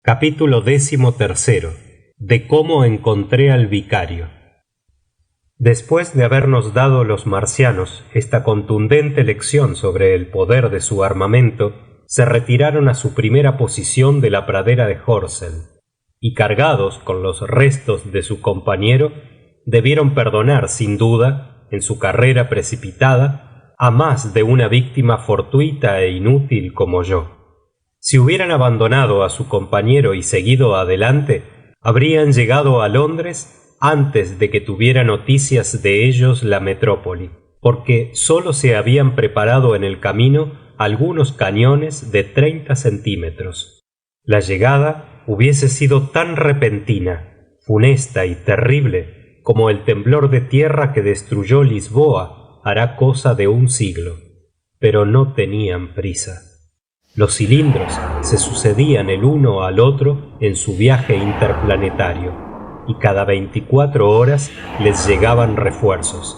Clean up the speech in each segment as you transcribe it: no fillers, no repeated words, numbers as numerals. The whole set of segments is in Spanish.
Capítulo 13. De cómo encontré al vicario. Después de habernos dado los marcianos esta contundente lección sobre el poder de su armamento, se retiraron a su primera posición de la pradera de Horsell, y cargados con los restos de su compañero, debieron perdonar sin duda, en su carrera precipitada, a más de una víctima fortuita e inútil como yo. Si hubieran abandonado a su compañero y seguido adelante, habrían llegado a Londres antes de que tuviera noticias de ellos la metrópoli, porque sólo se habían preparado en el camino algunos cañones de 30 centímetros. La llegada hubiese sido tan repentina, funesta y terrible como el temblor de tierra que destruyó Lisboa hará cosa de un siglo, pero no tenían prisa. Los cilindros se sucedían el uno al otro en su viaje interplanetario, y cada 24 horas les llegaban refuerzos.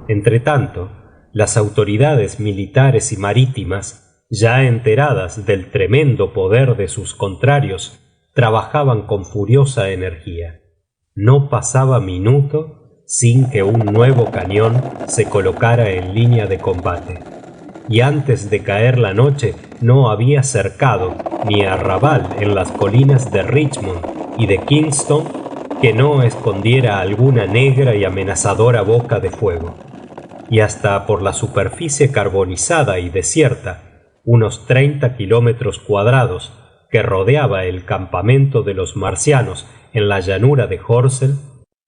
Entretanto, las autoridades militares y marítimas, ya enteradas del tremendo poder de sus contrarios, trabajaban con furiosa energía. No pasaba minuto sin que un nuevo cañón se colocara en línea de combate. Y antes de caer la noche no había cercado ni arrabal en las colinas de Richmond y de Kingston que no escondiera alguna negra y amenazadora boca de fuego. Y hasta por la superficie carbonizada y desierta, unos 30 kilómetros cuadrados que rodeaba el campamento de los marcianos en la llanura de Horsell,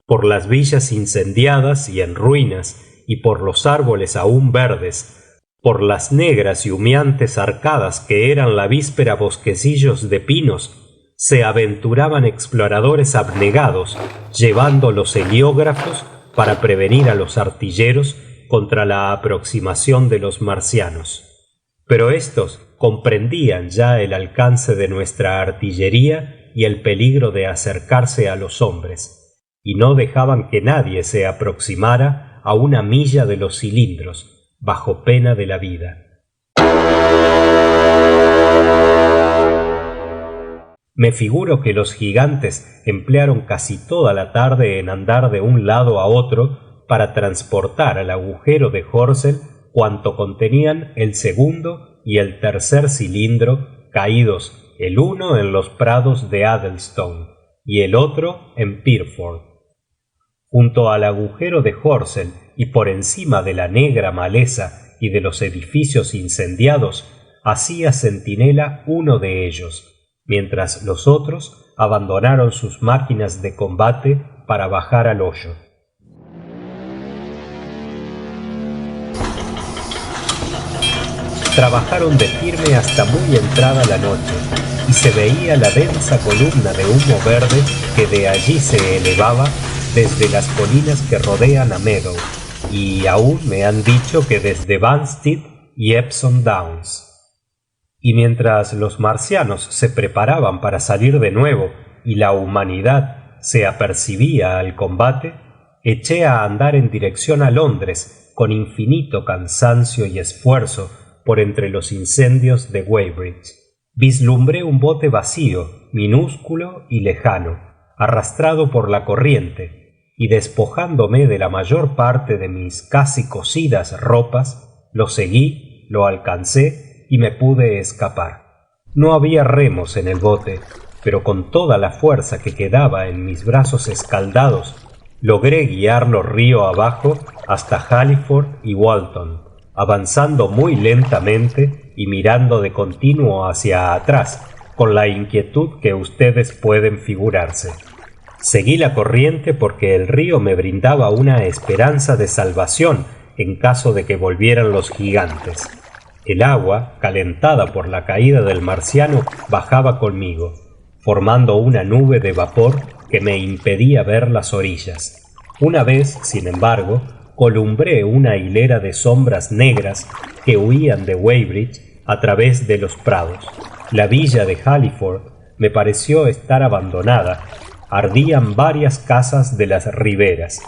por las villas incendiadas y en ruinas y por los árboles aún verdes, por las negras y humeantes arcadas que eran la víspera bosquecillos de pinos, se aventuraban exploradores abnegados, llevando los heliógrafos para prevenir a los artilleros contra la aproximación de los marcianos. Pero éstos comprendían ya el alcance de nuestra artillería y el peligro de acercarse a los hombres, y no dejaban que nadie se aproximara a una milla de los cilindros, bajo pena de la vida. Me figuro que los gigantes emplearon casi toda la tarde en andar de un lado a otro para transportar al agujero de Horsell cuanto contenían el segundo y el tercer cilindro, caídos el uno en los prados de Addlestone y el otro en Pirford. Junto al agujero de Horsell y por encima de la negra maleza y de los edificios incendiados, hacía centinela uno de ellos, mientras los otros abandonaron sus máquinas de combate para bajar al hoyo. Trabajaron de firme hasta muy entrada la noche, y se veía la densa columna de humo verde que de allí se elevaba desde las colinas que rodean a Meadow, y aún me han dicho que desde Banstead y Epsom Downs. Y mientras los marcianos se preparaban para salir de nuevo y la humanidad se apercibía al combate, eché a andar en dirección a Londres con infinito cansancio y esfuerzo por entre los incendios de Weybridge. Vislumbré un bote vacío, minúsculo y lejano, arrastrado por la corriente, y despojándome de la mayor parte de mis casi cocidas ropas, lo seguí, lo alcancé y me pude escapar. No había remos en el bote, pero con toda la fuerza que quedaba en mis brazos escaldados, logré guiarlo río abajo hasta Halliford y Walton, avanzando muy lentamente y mirando de continuo hacia atrás, con la inquietud que ustedes pueden figurarse. Seguí la corriente porque el río me brindaba una esperanza de salvación en caso de que volvieran los gigantes. El agua, calentada por la caída del marciano, bajaba conmigo, formando una nube de vapor que me impedía ver las orillas. Una vez, sin embargo, columbré una hilera de sombras negras que huían de Weybridge a través de los prados. La villa de Halliford me pareció estar abandonada. Ardían varias casas de las riberas.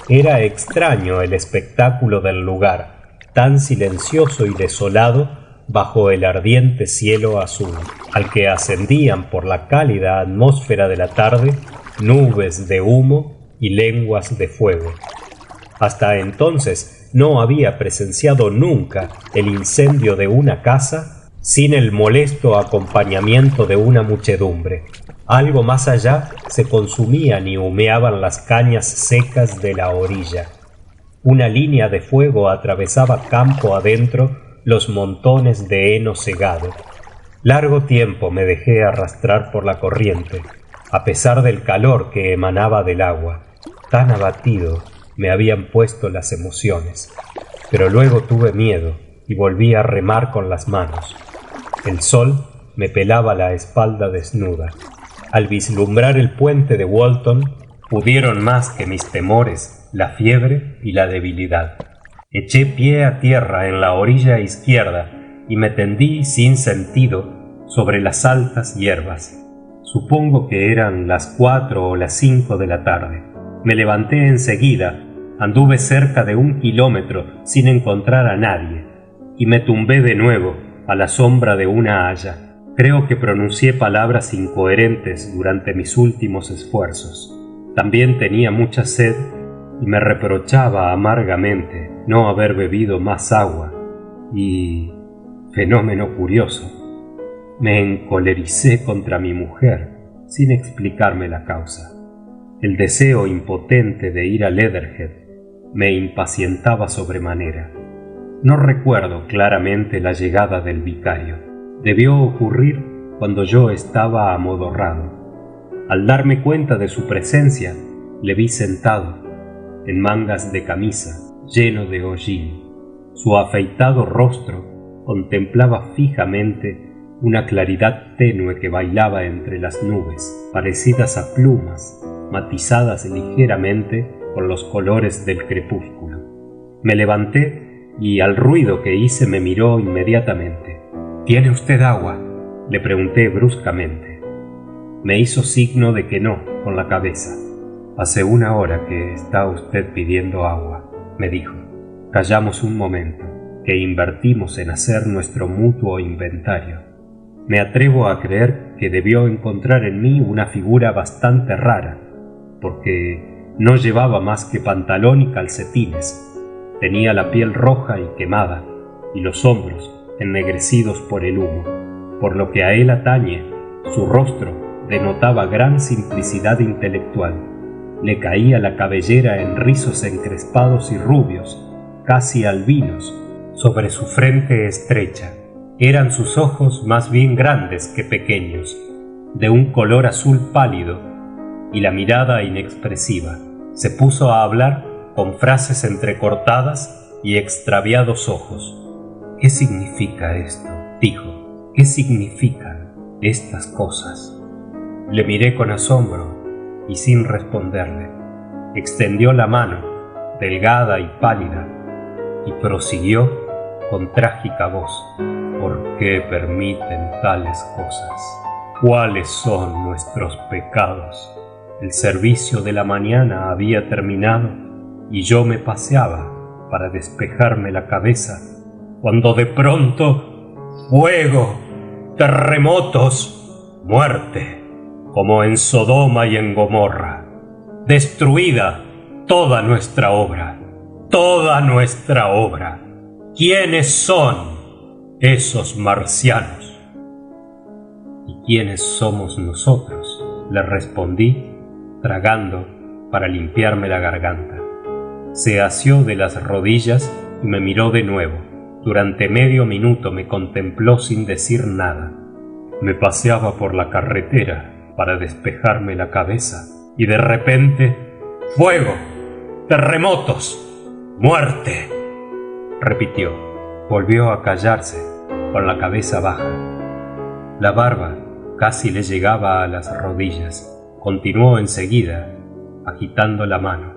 Era extraño el espectáculo del lugar, tan silencioso y desolado bajo el ardiente cielo azul, al que ascendían por la cálida atmósfera de la tarde nubes de humo y lenguas de fuego. Hasta entonces no había presenciado nunca el incendio de una casa sin el molesto acompañamiento de una muchedumbre. Algo más allá se consumían y humeaban las cañas secas de la orilla. Una línea de fuego atravesaba campo adentro los montones de heno segado. Largo tiempo me dejé arrastrar por la corriente, a pesar del calor que emanaba del agua. Tan abatido me habían puesto las emociones, pero luego tuve miedo y volví a remar con las manos. El sol me pelaba la espalda desnuda. Al vislumbrar el puente de Walton, pudieron más que mis temores la fiebre y la debilidad. Eché pie a tierra en la orilla izquierda y me tendí sin sentido sobre las altas hierbas. Supongo que eran las 4 o las 5 de la tarde. Me levanté enseguida, anduve cerca de 1 kilómetro sin encontrar a nadie y me tumbé de nuevo a la sombra de una haya. Creo que pronuncié palabras incoherentes durante mis últimos esfuerzos. También tenía mucha sed y me reprochaba amargamente no haber bebido más agua y, fenómeno curioso, me encolericé contra mi mujer sin explicarme la causa. El deseo impotente de ir a Leatherhead me impacientaba sobremanera. No recuerdo claramente la llegada del vicario. Debió ocurrir cuando yo estaba amodorrado. Al darme cuenta de su presencia, le vi sentado, en mangas de camisa, lleno de hollín. Su afeitado rostro contemplaba fijamente una claridad tenue que bailaba entre las nubes, parecidas a plumas, matizadas ligeramente con los colores del crepúsculo. Me levanté y al ruido que hice me miró inmediatamente. ¿Tiene usted agua?, le pregunté bruscamente. Me hizo signo de que no, con la cabeza. Hace 1 hora que está usted pidiendo agua, me dijo. Callamos un momento, que invertimos en hacer nuestro mutuo inventario. Me atrevo a creer que debió encontrar en mí una figura bastante rara, porque no llevaba más que pantalón y calcetines. Tenía la piel roja y quemada, y los hombros ennegrecidos por el humo. Por lo que a él atañe, su rostro denotaba gran simplicidad intelectual. Le caía la cabellera en rizos encrespados y rubios, casi albinos, sobre su frente estrecha. Eran sus ojos más bien grandes que pequeños, de un color azul pálido, y la mirada inexpresiva. Se puso a hablar con frases entrecortadas y extraviados ojos. ¿Qué significa esto?, dijo. ¿Qué significan estas cosas? Le miré con asombro y sin responderle. Extendió la mano, delgada y pálida, y prosiguió con trágica voz. ¿Por qué permiten tales cosas? ¿Cuáles son nuestros pecados? El servicio de la mañana había terminado y yo me paseaba para despejarme la cabeza, cuando de pronto fuego, terremotos, muerte, como en Sodoma y en Gomorra. Destruida toda nuestra obra, toda nuestra obra. ¿Quiénes son esos marcianos? ¿Y quiénes somos nosotros?, le respondí, tragando para limpiarme la garganta. Se asió de las rodillas y me miró de nuevo. Durante medio minuto me contempló sin decir nada. Me paseaba por la carretera para despejarme la cabeza y de repente, ¡fuego! ¡Terremotos! ¡Muerte!, repitió. Volvió a callarse, con la cabeza baja. La barba casi le llegaba a las rodillas. Continuó enseguida, agitando la mano.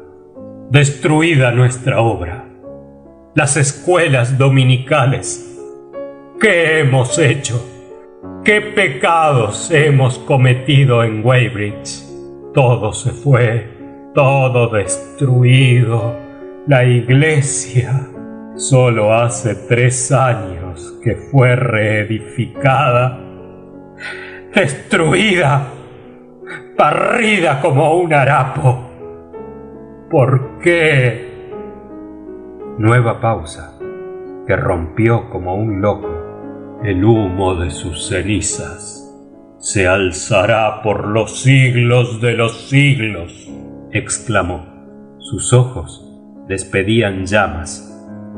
Destruida nuestra obra. Las escuelas dominicales. ¿Qué hemos hecho? ¿Qué pecados hemos cometido en Weybridge? Todo se fue, todo destruido. La iglesia, Solo hace 3 años que fue reedificada, destruida, barrida como un harapo. ¿Por qué? Nueva pausa, que rompió como un loco. El humo de sus cenizas se alzará por los siglos de los siglos, exclamó. Sus ojos despedían llamas.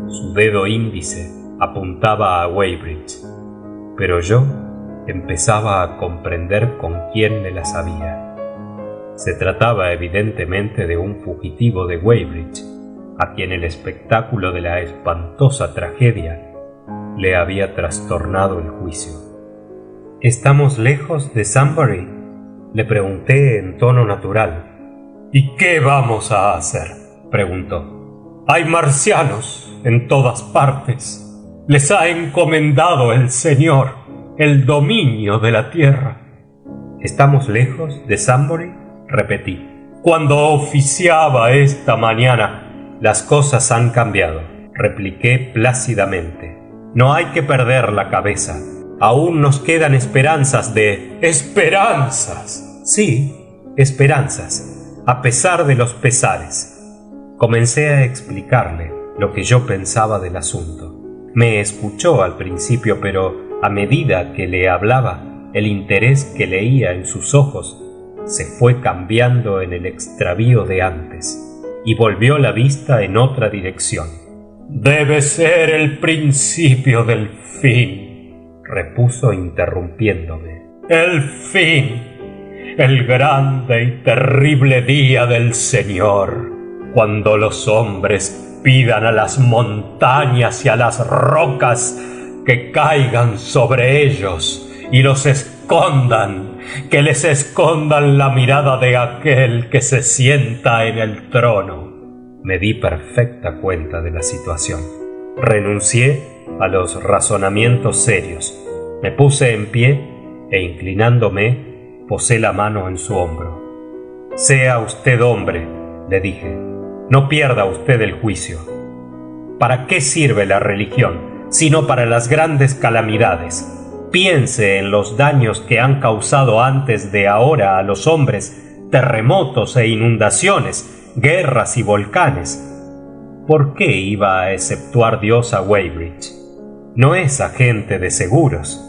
Su dedo índice apuntaba a Weybridge, pero yo empezaba a comprender con quién me las había. Se trataba evidentemente de un fugitivo de Weybridge, a quien el espectáculo de la espantosa tragedia le había trastornado el juicio. ¿Estamos lejos de Sunbury?, le pregunté en tono natural. ¿Y qué vamos a hacer?, preguntó. Hay marcianos en todas partes. Les ha encomendado el Señor el dominio de la tierra. ¿Estamos lejos de Sunbury?, repetí. Cuando oficiaba esta mañana, las cosas han cambiado, repliqué plácidamente. No hay que perder la cabeza. Aún nos quedan esperanzas de... ¡Esperanzas! Sí, esperanzas, a pesar de los pesares. Comencé a explicarle lo que yo pensaba del asunto. Me escuchó al principio, pero a medida que le hablaba, el interés que leía en sus ojos se fue cambiando en el extravío de antes, y volvió la vista en otra dirección. «Debe ser el principio del fin», repuso interrumpiéndome. «El fin, el grande y terrible día del Señor, cuando los hombres pidan a las montañas y a las rocas que caigan sobre ellos y los escondan, que les escondan la mirada de aquel que se sienta en el trono». Me di perfecta cuenta de la situación. Renuncié a los razonamientos serios. Me puse en pie e, inclinándome, posé la mano en su hombro. «Sea usted hombre», le dije. «No pierda usted el juicio. ¿Para qué sirve la religión, sino para las grandes calamidades? Piense en los daños que han causado antes de ahora a los hombres terremotos e inundaciones, guerras y volcanes. ¿Por qué iba a exceptuar Dios a Weybridge? No es agente de seguros».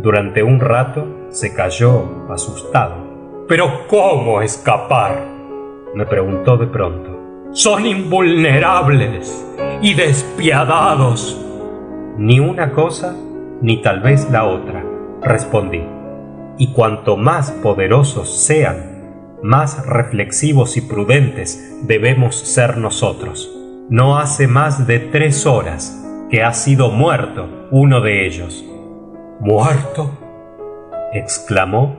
Durante un rato se calló asustado. «¿Pero cómo escapar?», me preguntó de pronto. «Son invulnerables y despiadados». «Ni una cosa, ni tal vez la otra», respondí. «Y cuanto más poderosos sean, más reflexivos y prudentes debemos ser nosotros. No hace más de 3 horas que ha sido muerto uno de ellos». «¿Muerto?», exclamó,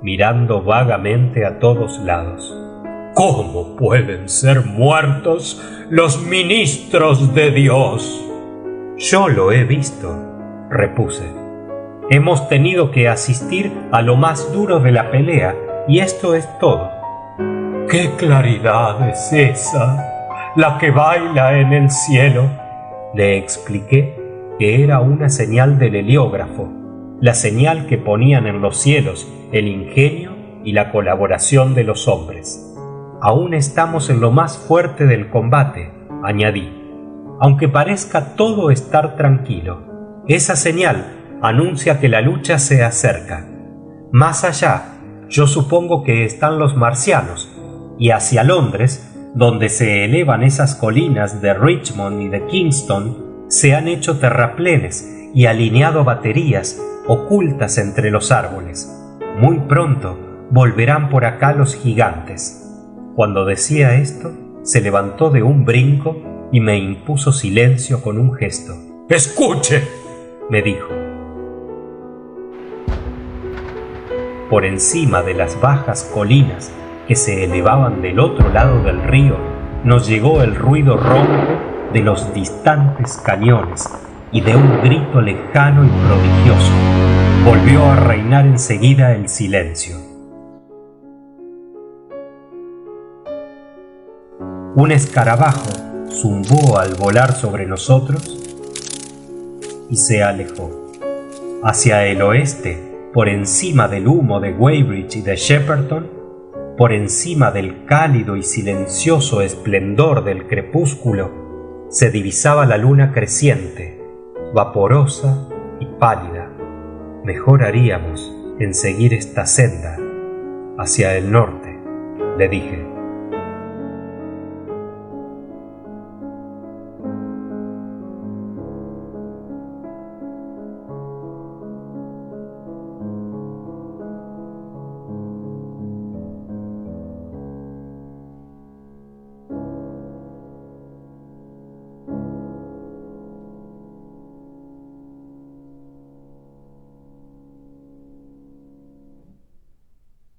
mirando vagamente a todos lados. «¿Cómo pueden ser muertos los ministros de Dios?». «Yo lo he visto», repuse. «Hemos tenido que asistir a lo más duro de la pelea, y esto es todo». «¿Qué claridad es esa, la que baila en el cielo?», le expliqué que era una señal del heliógrafo, la señal que ponían en los cielos el ingenio y la colaboración de los hombres. «Aún estamos en lo más fuerte del combate», añadí, «aunque parezca todo estar tranquilo. Esa señal anuncia que la lucha se acerca. Más allá, yo supongo que están los marcianos, y hacia Londres, donde se elevan esas colinas de Richmond y de Kingston, se han hecho terraplenes y alineado baterías ocultas entre los árboles. Muy pronto volverán por acá los gigantes». Cuando decía esto, se levantó de un brinco y me impuso silencio con un gesto. «¡Escuche!», me dijo. Por encima de las bajas colinas que se elevaban del otro lado del río, nos llegó el ruido ronco de los distantes cañones y de un grito lejano y prodigioso. Volvió a reinar enseguida el silencio. Un escarabajo zumbó al volar sobre nosotros y se alejó. Hacia el oeste, por encima del humo de Weybridge y de Shepperton, por encima del cálido y silencioso esplendor del crepúsculo, se divisaba la luna creciente, vaporosa y pálida. Mejor haríamos en seguir esta senda hacia el norte, le dije.